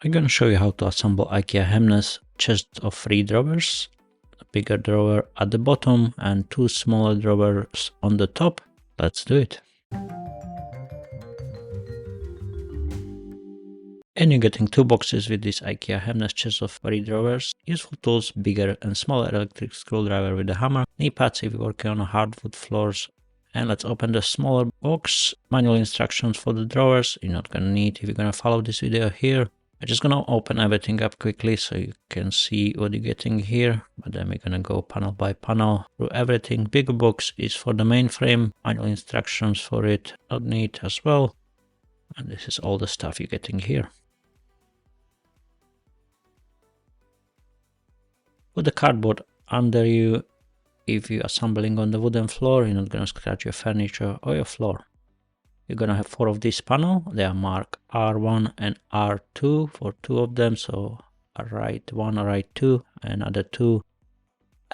I'm going to show you how to assemble Ikea HEMNES chest of 3 drawers, a bigger drawer at the bottom and 2 smaller drawers on the top. Let's do it. And you're getting 2 boxes with this Ikea HEMNES chest of 3 drawers, useful tools, bigger and smaller electric screwdriver with a hammer, knee pads if you're working on hardwood floors. And let's open the smaller box, manual instructions for the drawers, you're not going to need if you're going to follow this video here. I'm just going to open everything up quickly so you can see what you're getting here, but then we're going to go panel by panel through everything. Bigger box is for the main frame, manual instructions for it, not need as well. And this is all the stuff you're getting here. Put the cardboard under you. If you're assembling on the wooden floor, you're not going to scratch your furniture or your floor. You're going to have 4 of this panel. They are marked R1 and R2 for 2 of them. So a right 1, a right 2, and other 2,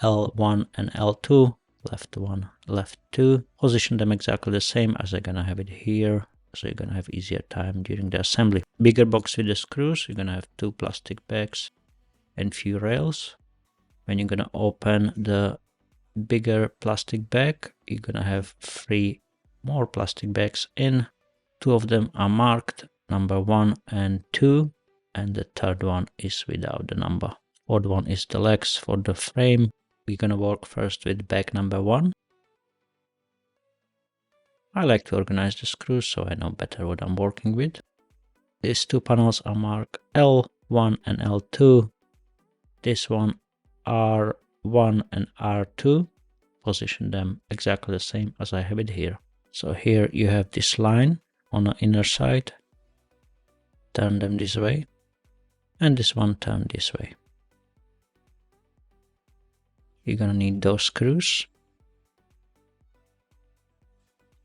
L1 and L2, left 1, left 2. Position them exactly the same as I'm going to have it here. So you're going to have easier time during the assembly. Bigger box with the screws. You're going to have 2 plastic bags and few rails. When you're going to open the bigger plastic bag, you're going to have 3 more plastic bags in. 2 of them are marked number 1 and 2, and the third one is without the number. Fourth one is the legs for the frame. We're going to work first with bag number 1. I like to organize the screws so I know better what I'm working with. These 2 panels are marked L1 and L2. This one R1 and R2. Position them exactly the same as I have it here. So here you have this line on the inner side. Turn them this way. And this one turn this way. You're gonna need those screws.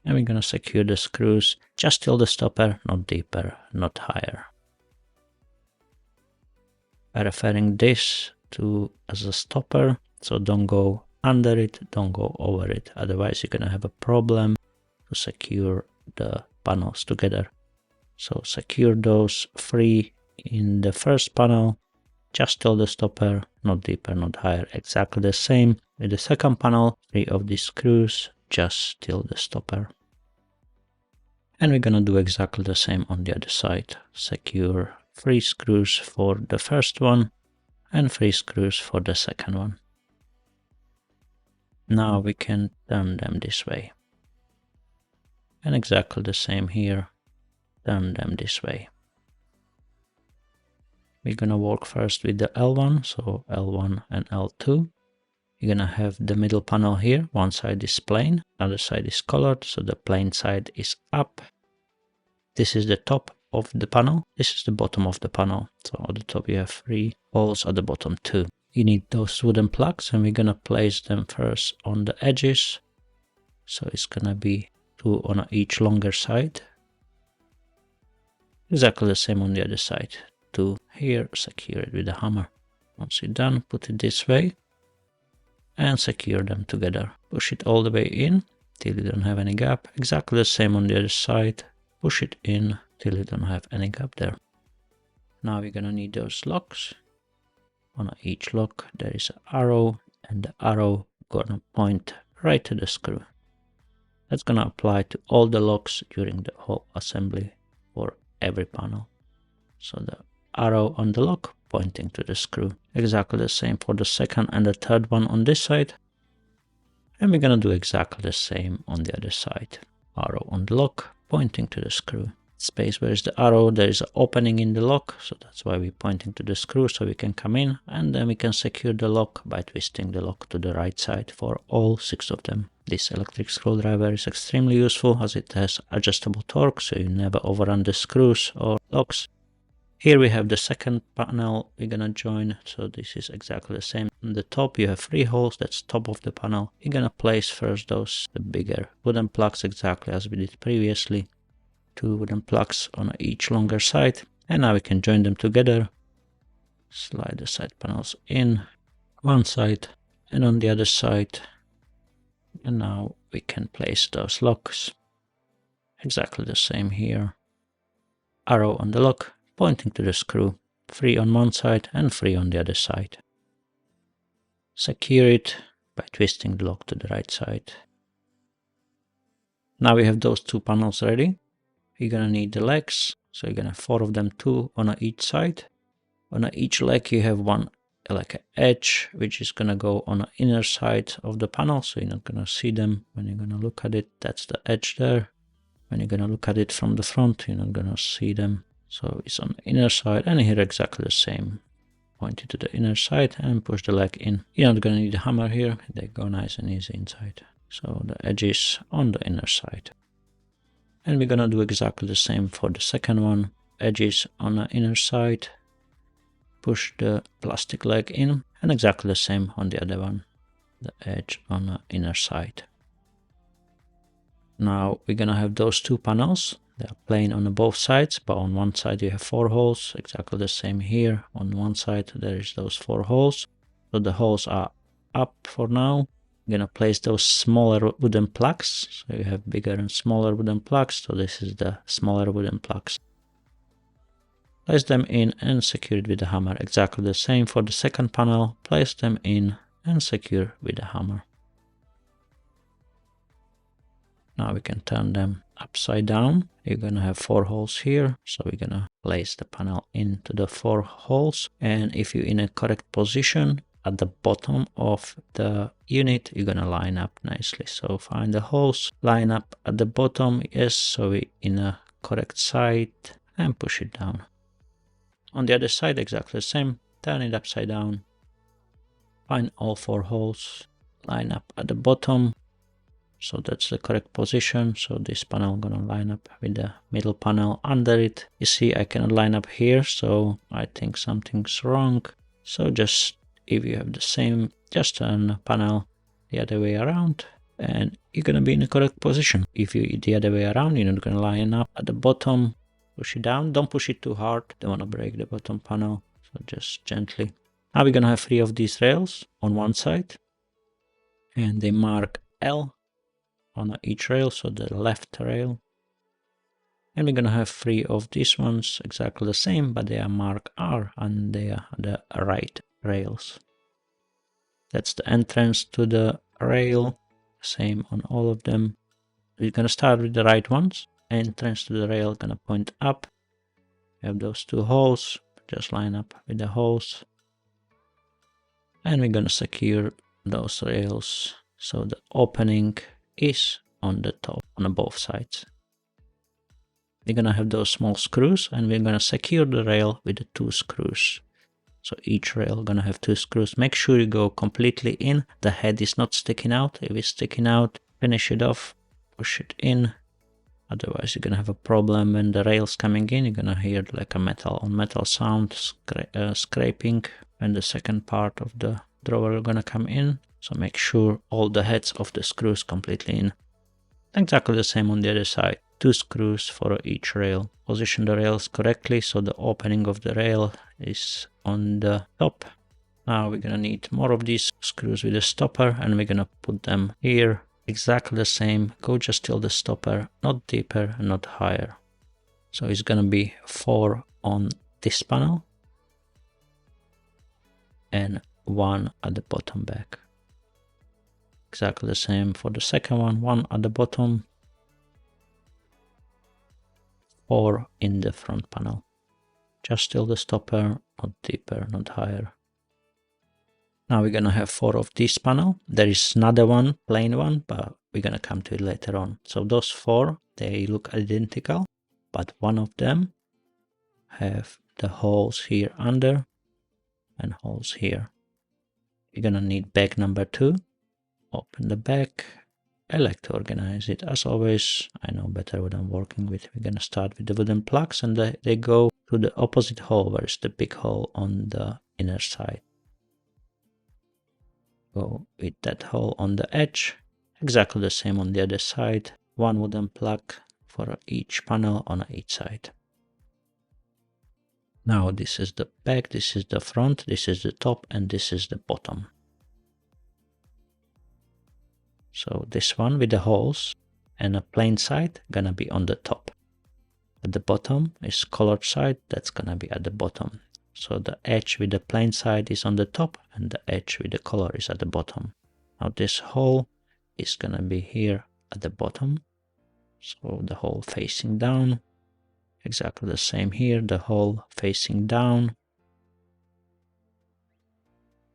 And we're gonna secure the screws just till the stopper, not deeper, not higher. I'm referring this to as a stopper, so don't go under it, don't go over it, otherwise you're gonna have a problem to secure the panels together. So secure those 3 in the first panel, just till the stopper, not deeper, not higher, exactly the same. With the second panel, 3 of these screws, just till the stopper. And we're gonna do exactly the same on the other side. Secure 3 screws for the first one and 3 screws for the second one. Now we can turn them this way. And exactly the same here, turn them this way. We're gonna work first with the L1, so L1 and L2. You're gonna have the middle panel here, one side is plain, other side is colored, so the plain side is up. This is the top of the panel, this is the bottom of the panel. So at the top you have 3 holes, at the bottom 2. You need those wooden plugs and we're gonna place them first on the edges. So it's gonna be 2 on each longer side. Exactly the same on the other side. 2 here, secure it with a hammer. Once you're done, put it this way and secure them together. Push it all the way in till you don't have any gap. Exactly the same on the other side. Push it in till you don't have any gap there. Now we're gonna need those locks. On each lock there is an arrow, and the arrow gonna point right to the screw. That's gonna apply to all the locks during the whole assembly for every panel. So the arrow on the lock pointing to the screw. Exactly the same for the second and the third one on this side. And we're gonna do exactly the same on the other side. Arrow on the lock pointing to the screw. Space where is the arrow, there is an opening in the lock, so that's why we're pointing to the screw so we can come in, and then we can secure the lock by twisting the lock to the right side for all 6 of them. This electric screwdriver is extremely useful as it has adjustable torque, so you never overrun the screws or locks. Here we have the second panel we're gonna join, so this is exactly the same. On the top you have 3 holes, that's top of the panel. You're gonna place first the bigger wooden plugs exactly as we did previously. 2 wooden plugs on each longer side, and now we can join them together. Slide the side panels in one side and on the other side, and now we can place those locks. Exactly the same here. Arrow on the lock pointing to the screw. 3 on one side and 3 on the other side. Secure it by twisting the lock to the right side. Now we have those 2 panels ready. You're gonna need the legs, so you're gonna have 4 of them, 2 on each side. On each leg you have one like an edge, which is gonna go on the inner side of the panel, so you're not gonna see them when you're gonna look at it. That's the edge there. When you're gonna look at it from the front, you're not gonna see them. So it's on the inner side, and here exactly the same. Point it to the inner side and push the leg in. You're not gonna need a hammer here, they go nice and easy inside. So the edge is on the inner side. And we're gonna do exactly the same for the second one. Edges on the inner side. Push the plastic leg in, and exactly the same on the other one. The edge on the inner side. Now we're gonna have those 2 panels. They are plain on both sides, but on one side you have 4 holes. Exactly the same here. On one side there is those 4 holes. So the holes are up for now. I'm gonna place those smaller wooden plugs. So you have bigger and smaller wooden plugs. So this is the smaller wooden plugs. Place them in and secure it with the hammer. Exactly the same for the second panel. Place them in and secure with the hammer. Now we can turn them upside down. You're gonna have 4 holes here. So we're gonna place the panel into the 4 holes. And if you're in a correct position, at the bottom of the unit, you're gonna line up nicely. So find the holes, line up at the bottom, yes, so we're in a correct side, and push it down. On the other side, exactly the same, turn it upside down, find all 4 holes, line up at the bottom, so that's the correct position. So this panel gonna line up with the middle panel under it. You see, I cannot line up here, so I think something's wrong. So just, if you have the same, just turn the panel the other way around and you're gonna be in the correct position. If you the other way around, you're not gonna line up at the bottom, push it down, don't push it too hard, don't wanna break the bottom panel, so just gently. Now we're gonna have 3 of these rails on one side and they mark L on each rail, so the left rail. And we're gonna have 3 of these ones, exactly the same, but they are marked R and they are the right rails. That's the entrance to the rail, same on all of them. We're gonna start with the right ones. Entrance to the rail gonna point up. We have those 2 holes, just line up with the holes. And we're gonna secure those rails so the opening is on the top, on both sides. We're gonna have those small screws and we're gonna secure the rail with the 2 screws. So each rail gonna have 2 screws. Make sure you go completely in. The head is not sticking out. If it's sticking out, finish it off, push it in. Otherwise you're gonna have a problem when the rail's coming in. You're gonna hear like a metal on metal sound, scraping when the second part of the drawer is gonna come in. So make sure all the heads of the screws completely in. Exactly the same on the other side. 2 screws for each rail. Position the rails correctly so the opening of the rail is on the top. Now we're gonna need more of these screws with a stopper and we're gonna put them here. Exactly the same. Go just till the stopper, not deeper and not higher. So it's gonna be 4 on this panel and 1 at the bottom back. Exactly the same for the second one, 1 at the bottom, 4 in the front panel. Just till the stopper, not deeper, not higher. Now we're gonna have 4 of this panel. There is another one, plain one, but we're gonna come to it later on. So those 4, they look identical, but one of them have the holes here under and holes here. You're gonna need bag number 2. Open the bag. I like to organize it as always. I know better what I'm working with. We're gonna start with the wooden plugs and they go to the opposite hole, where is the big hole on the inner side. Go with that hole on the edge. Exactly the same on the other side. 1 wooden plug for each panel on each side. Now this is the back, this is the front, this is the top, and this is the bottom. So this one with the holes and a plain side gonna be on the top. At the bottom is colored side, that's gonna be at the bottom. So the edge with the plain side is on the top and the edge with the color is at the bottom. Now this hole is gonna be here at the bottom. So the hole facing down. Exactly the same here, the hole facing down.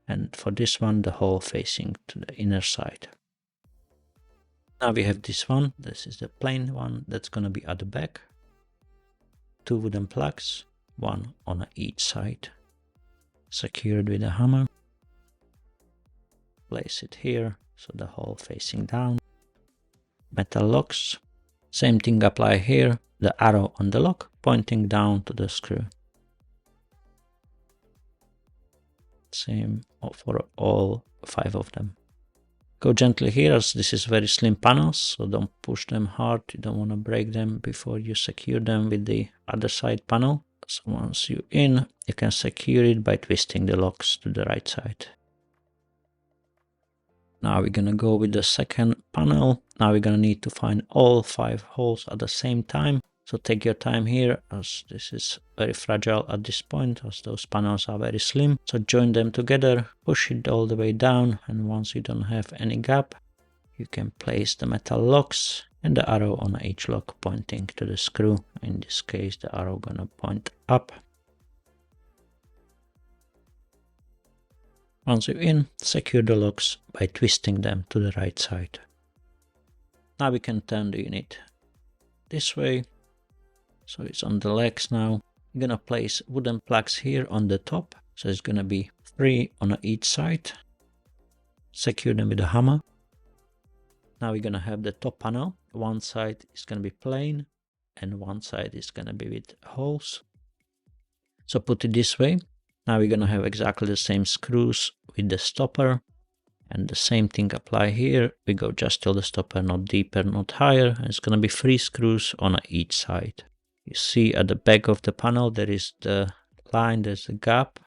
And for this one, the hole facing to the inner side. Now we have this one. This is the plain one that's gonna be at the back. 2 wooden plugs, one on each side. Secured with a hammer. Place it here, so the hole facing down. Metal locks. Same thing apply here. The arrow on the lock pointing down to the screw. Same for all 5 of them. Go gently here, as this is very slim panels, so don't push them hard. You don't want to break them before you secure them with the other side panel. So once you're in, you can secure it by twisting the locks to the right side. Now we're gonna go with the second panel. Now we're gonna need to find all 5 holes at the same time. So take your time here, as this is very fragile at this point, as those panels are very slim. So join them together, push it all the way down, and once you don't have any gap, you can place the metal locks and the arrow on each lock pointing to the screw. In this case, the arrow gonna point up. Once you're in, secure the locks by twisting them to the right side. Now we can turn the unit this way. So it's on the legs now. You're gonna place wooden plugs here on the top. So it's gonna be 3 on each side. Secure them with a hammer. Now we're gonna have the top panel. One side is gonna be plain and one side is gonna be with holes. So put it this way. Now we're gonna have exactly the same screws with the stopper. And the same thing apply here. We go just till the stopper, not deeper, not higher. And it's gonna be 3 screws on each side. You see at the back of the panel, there is the line, there's a gap.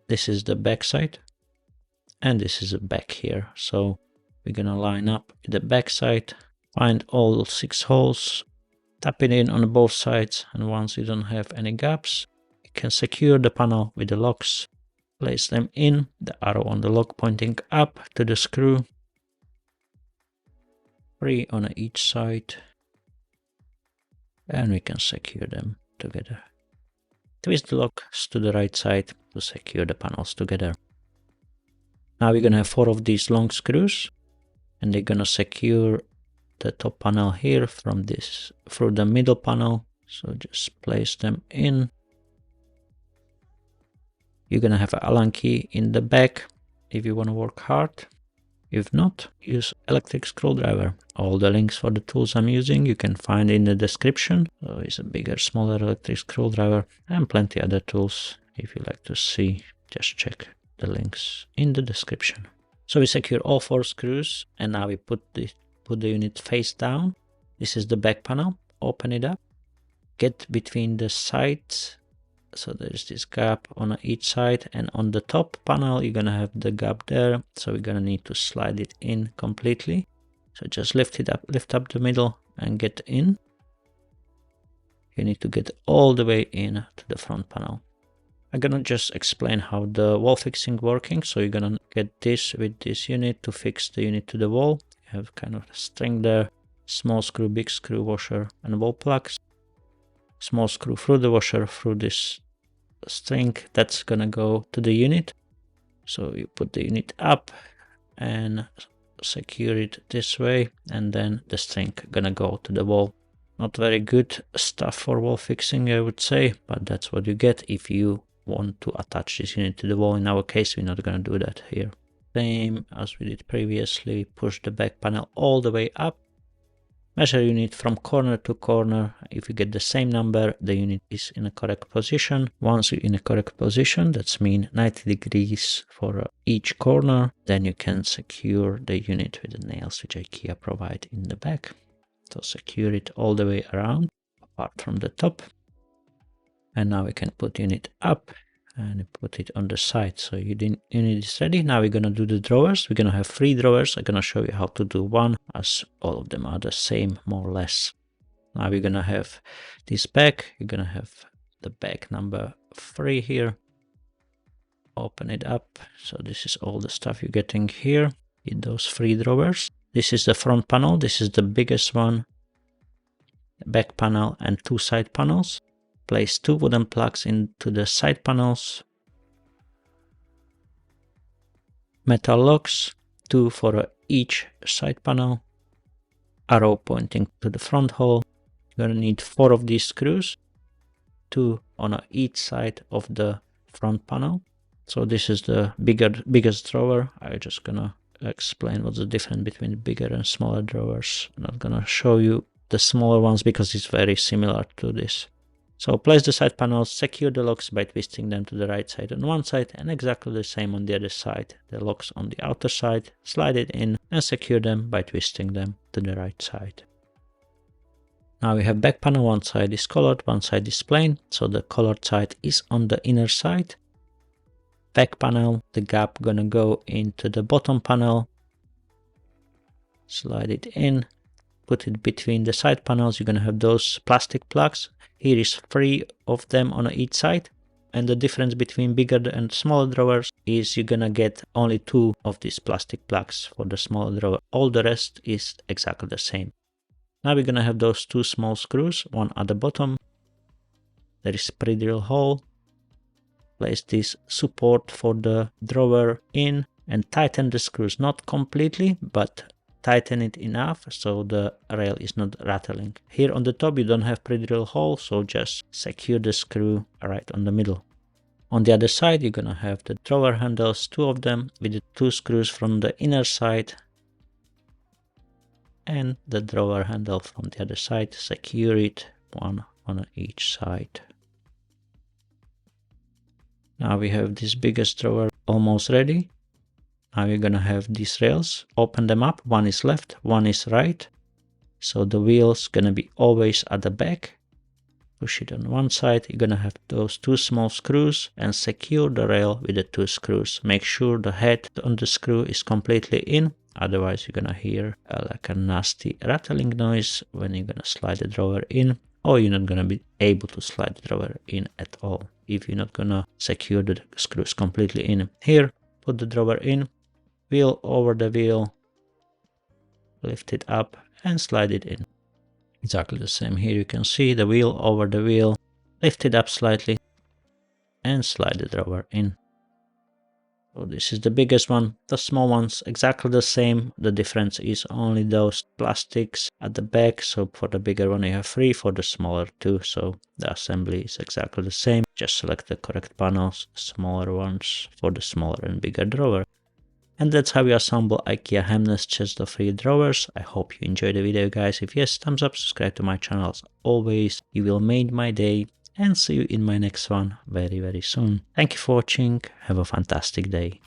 This is the back side. And this is the back here. So we're gonna line up the back side, find all 6 holes, tap it in on both sides. And once you don't have any gaps, you can secure the panel with the locks. Place them in, the arrow on the lock pointing up to the screw. 3 on each side. And we can secure them together. Twist the locks to the right side to secure the panels together. Now we're gonna have 4 of these long screws, and they're gonna secure the top panel here from this through the middle panel. So just place them in. You're gonna have an Allen key in the back if you wanna work hard. If not, use electric screwdriver. All the links for the tools I'm using you can find in the description. So it's a bigger, smaller electric screwdriver and plenty other tools. If you like to see, just check the links in the description. So we secure all 4 screws, and now we put the unit face down. This is the back panel. Open it up. Get between the sides. So there's this gap on each side, and on the top panel you're gonna have the gap there, so we're gonna need to slide it in completely. So just lift it up, lift up the middle and get in. You need to get all the way in to the front panel. I'm gonna just explain how the wall fixing working. So you're gonna get this with this unit to fix the unit to the wall. You have kind of a string there, small screw, big screw, washer and wall plugs. Small screw through the washer, through this string, that's gonna go to the unit. So you put the unit up and secure it this way, and then the string gonna go to the wall. Not very good stuff for wall fixing, I would say, but that's what you get if you want to attach this unit to the wall. In our case, we're not gonna do that here. Same as we did previously, push the back panel all the way up. Measure unit from corner to corner. If you get the same number, the unit is in a correct position. Once you're in a correct position, that's mean 90 degrees for each corner. Then you can secure the unit with the nails which Ikea provide in the back. So secure it all the way around, apart from the top. And now we can put unit up and put it on the side. So unit is ready. Now we're gonna do the drawers. We're gonna have 3 drawers. I'm gonna show you how to do one, as all of them are the same, more or less. Now we're gonna have this back. You're gonna have the bag number 3 here. Open it up. So this is all the stuff you're getting here in those 3 drawers. This is the front panel. This is the biggest one. Back panel and 2 side panels. Place 2 wooden plugs into the side panels. Metal locks, 2 for each side panel. Arrow pointing to the front hole. You're gonna need 4 of these screws, 2 on each side of the front panel. So this is the biggest drawer. I'm just gonna explain what's the difference between bigger and smaller drawers. I'm not gonna show you the smaller ones because it's very similar to this. So place the side panels, secure the locks by twisting them to the right side on one side and exactly the same on the other side. The locks on the outer side, slide it in and secure them by twisting them to the right side. Now we have back panel, one side is colored, one side is plain. So the colored side is on the inner side. Back panel, the gap gonna go into the bottom panel. Slide it in, put it between the side panels. You're gonna have those plastic plugs. Here is 3 of them on each side. And the difference between bigger and smaller drawers is you're gonna get only 2 of these plastic plugs for the smaller drawer. All the rest is exactly the same. Now we're gonna have those 2 small screws, one at the bottom. There is pre-drill hole. Place this support for the drawer in and tighten the screws, not completely, but tighten it enough so the rail is not rattling. Here on the top you don't have pre-drill hole, so just secure the screw right on the middle. On the other side you're gonna have the drawer handles, 2 of them with the 2 screws from the inner side and the drawer handle from the other side. Secure it, one on each side. Now we have this biggest drawer almost ready. Now we're gonna have these rails, open them up, one is left, one is right. So the wheel's gonna be always at the back. Push it on one side, you're gonna have those 2 small screws and secure the rail with the 2 screws. Make sure the head on the screw is completely in, otherwise you're gonna hear like a nasty rattling noise when you're gonna slide the drawer in, or you're not gonna be able to slide the drawer in at all if you're not gonna secure the screws completely in. Here, put the drawer in, wheel over the wheel, lift it up and slide it in. Exactly the same here. You can see the wheel over the wheel, lift it up slightly and slide the drawer in. So this is the biggest one. The small ones exactly the same. The difference is only those plastics at the back. So for the bigger one you have 3, for the smaller 2. So the assembly is exactly the same. Just select the correct panels, smaller ones for the smaller and bigger drawer. And that's how you assemble Ikea HEMNES Chest of 3 drawers. I hope you enjoyed the video, guys. If yes, thumbs up, subscribe to my channel as always. You will make my day. And see you in my next one very, very soon. Thank you for watching. Have a fantastic day.